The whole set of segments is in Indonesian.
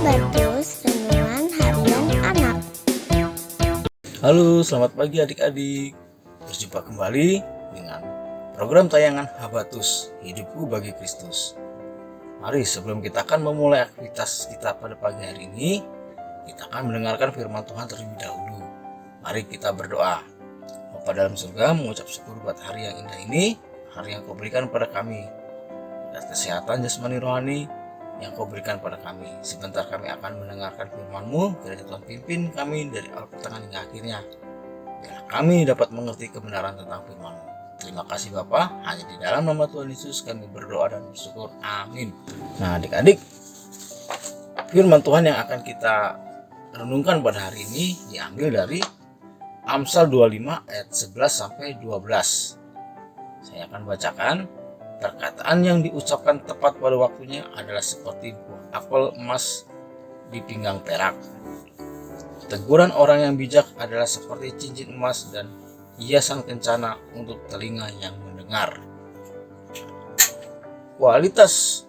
Habatus Renungan Harian Anak. Halo, selamat pagi adik-adik. Berjumpa kembali dengan program tayangan Habatus Hidupku bagi Kristus. Mari sebelum kita akan memulai aktivitas kita pada pagi hari ini, kita akan mendengarkan firman Tuhan terlebih dahulu. Mari kita berdoa. Bapa dalam surga, mengucap syukur buat hari yang indah ini, hari yang Kau berikan pada kami, dan kesehatan jasmani rohani yang Kau berikan pada kami. Sebentar kami akan mendengarkan firman-Mu, kiranya Tuhan pimpin kami dari awal pertengahan hingga akhirnya, biar kami dapat mengerti kebenaran tentang firman-Mu. Terima kasih Bapa, hanya di dalam nama Tuhan Yesus kami berdoa dan bersyukur. Amin. Nah adik-adik, firman Tuhan yang akan kita renungkan pada hari ini diambil dari Amsal 25 ayat 11 sampai 12. Saya akan bacakan. Perkataan yang diucapkan tepat pada waktunya adalah seperti buah apel emas di pinggang perak. Teguran orang yang bijak adalah seperti cincin emas dan hiasan kencana untuk telinga yang mendengar. Kualitas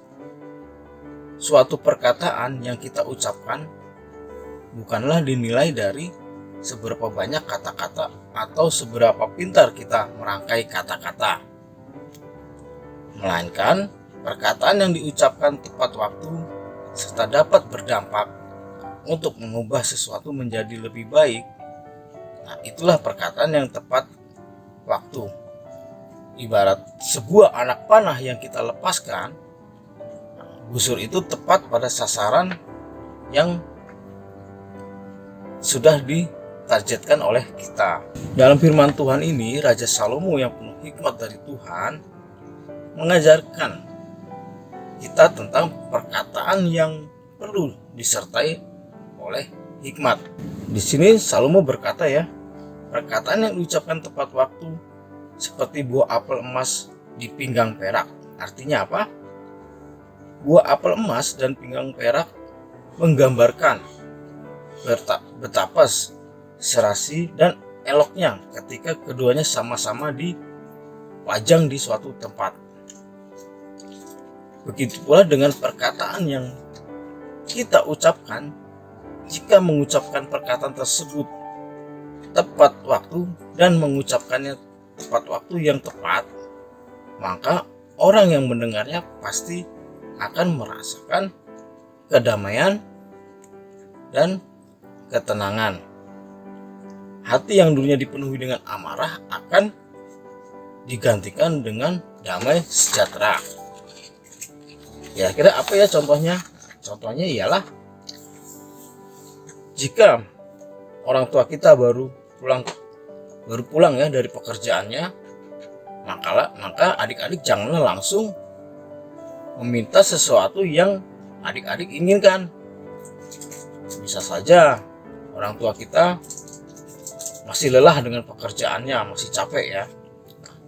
suatu perkataan yang kita ucapkan bukanlah dinilai dari seberapa banyak kata-kata atau seberapa pintar kita merangkai kata-kata, melainkan perkataan yang diucapkan tepat waktu serta dapat berdampak untuk mengubah sesuatu menjadi lebih baik. Nah, itulah perkataan yang tepat waktu. Ibarat sebuah anak panah yang kita lepaskan, busur itu tepat pada sasaran yang sudah ditargetkan oleh kita. Dalam firman Tuhan ini, Raja Salomo yang penuh hikmat dari Tuhan mengajarkan kita tentang perkataan yang perlu disertai oleh hikmat. Di sini Salomo berkata perkataan yang diucapkan tepat waktu seperti buah apel emas di pinggang perak. Artinya apa? Buah apel emas dan pinggang perak menggambarkan betapa serasi dan eloknya ketika keduanya sama-sama dipajang di suatu tempat. Begitu pula dengan perkataan yang kita ucapkan. Jika mengucapkan perkataan tersebut tepat waktu dan mengucapkannya tepat waktu yang tepat, maka orang yang mendengarnya pasti akan merasakan kedamaian dan ketenangan. Hati yang dulunya dipenuhi dengan amarah akan digantikan dengan damai sejahtera. Kira-kira apa ya contohnya? Contohnya ialah jika orang tua kita baru pulang dari pekerjaannya, maka adik-adik janganlah langsung meminta sesuatu yang adik-adik inginkan. Bisa saja orang tua kita masih lelah dengan pekerjaannya, masih capek ya.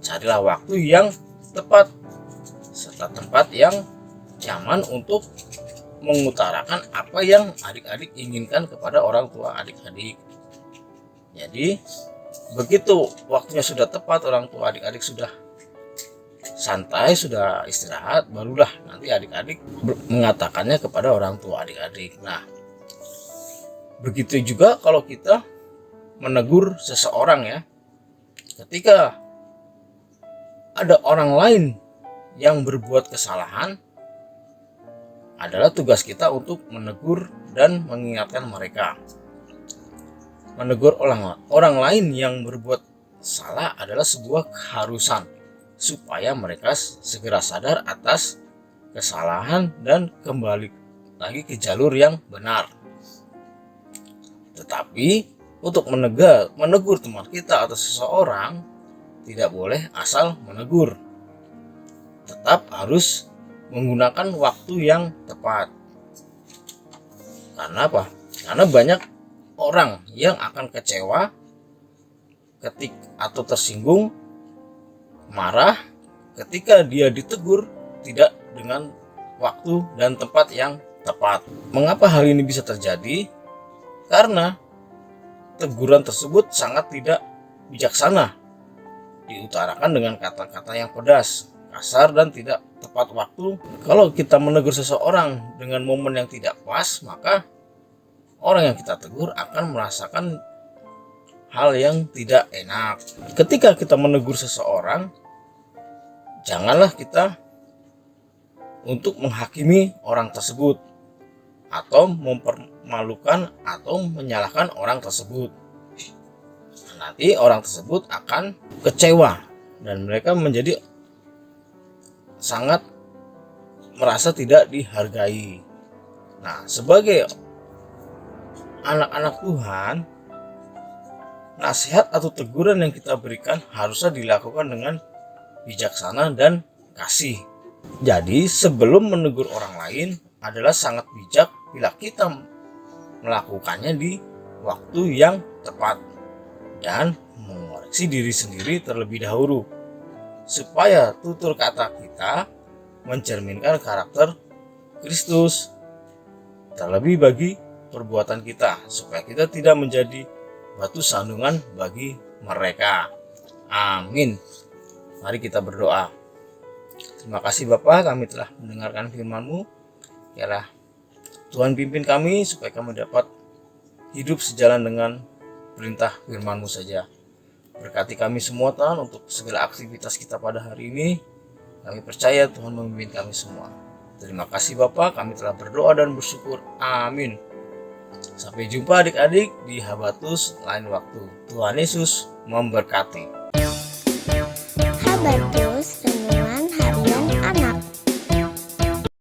Carilah waktu yang tepat serta tempat yang nyaman untuk mengutarakan apa yang adik-adik inginkan kepada orang tua adik-adik. Jadi begitu waktunya sudah tepat, orang tua adik-adik sudah santai, sudah istirahat, barulah nanti adik-adik mengatakannya kepada orang tua adik-adik. Nah, begitu juga kalau kita menegur seseorang ya. Ketika ada orang lain yang berbuat kesalahan, adalah tugas kita untuk menegur dan mengingatkan mereka. Menegur orang lain yang berbuat salah adalah sebuah keharusan supaya mereka segera sadar atas kesalahan dan kembali lagi ke jalur yang benar. Tetapi untuk menegur teman kita atau seseorang, tidak boleh asal menegur. Tetap harus menggunakan waktu yang tepat. Karena apa? Karena banyak orang yang akan kecewa atau tersinggung, marah ketika dia ditegur tidak dengan waktu dan tempat yang tepat. Mengapa hal ini bisa terjadi? Karena teguran tersebut sangat tidak bijaksana, diutarakan dengan kata-kata yang pedas. kasar dan tidak tepat waktu. Kalau kita menegur seseorang dengan momen yang tidak pas, maka orang yang kita tegur akan merasakan hal yang tidak enak. Ketika kita menegur seseorang, janganlah kita untuk menghakimi orang tersebut atau mempermalukan atau menyalahkan orang tersebut. Nanti orang tersebut akan kecewa dan mereka menjadi sangat merasa tidak dihargai. Nah, sebagai anak-anak Tuhan, nasihat atau teguran yang kita berikan harusnya dilakukan dengan bijaksana dan kasih. Jadi, sebelum menegur orang lain adalah sangat bijak bila kita melakukannya di waktu yang tepat dan mengoreksi diri sendiri terlebih dahulu, supaya tutur kata kita mencerminkan karakter Kristus. Terlebih bagi perbuatan kita, supaya kita tidak menjadi batu sandungan bagi mereka. Amin. Mari kita berdoa. Terima kasih Bapa, kami telah mendengarkan firman-Mu. Biarlah Tuhan pimpin kami supaya kami dapat hidup sejalan dengan perintah firman-Mu saja. Berkati kami semua Tuhan untuk segala aktivitas kita pada hari ini. Kami percaya Tuhan memimpin kami semua. Terima kasih Bapa, kami telah berdoa dan bersyukur. Amin. Sampai jumpa adik-adik di Habatus lain waktu. Tuhan Yesus memberkati. Habatus